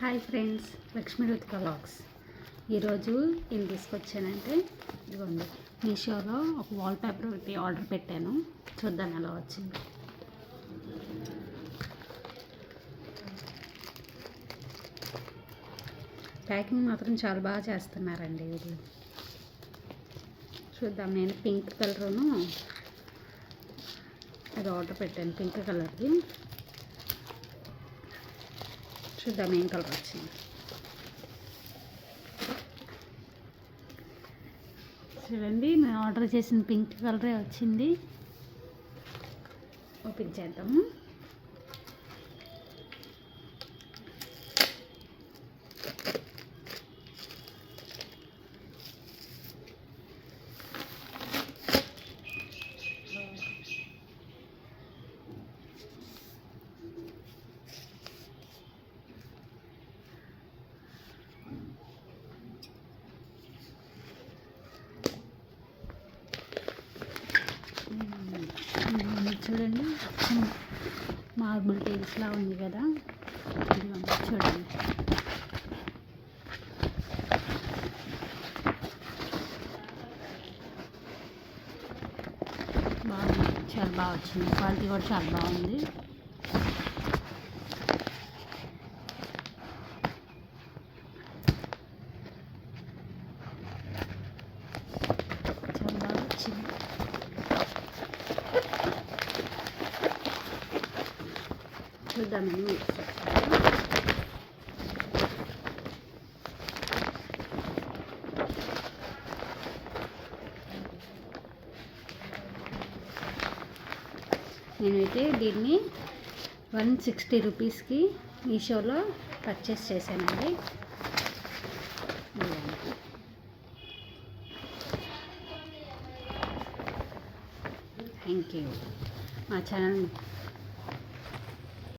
Hi friends, Lakshmi Ruthika vlogs. ఈరోజు ఏం తీసుకొచ్చానంటే ఇదిగోండి, మీషోలో ఒక వాల్ పేపర్ ఒకటి ఆర్డర్ పెట్టాను. చూద్దాం ఎలా వచ్చింది. ప్యాకింగ్ మాత్రం చాలా బాగా చేస్తున్నారండి వీళ్ళు. చూద్దాం. నేను పింక్ కలరును అది ఆర్డర్ పెట్టాను, పింక్ కలర్ది. చూద్దాం ఏం కలర్ వచ్చింది. చూడండి, నేను ఆర్డర్ చేసిన పింక్ కలరే వచ్చింది. ఓపెన్ చేద్దాము. చూడండి, మార్బుల్ టైల్స్లా ఉంది కదా, చూడండి. బాగుంది, చాలా బాగా వచ్చింది. క్వాలిటీ కూడా చాలా బాగుంది. చాలా బాగా వచ్చింది. చూద్దామని నేనైతే దీన్ని 160 రూపీస్కి మీషోలో పర్చేస్ చేశానండి. Thank you. మా ఛానల్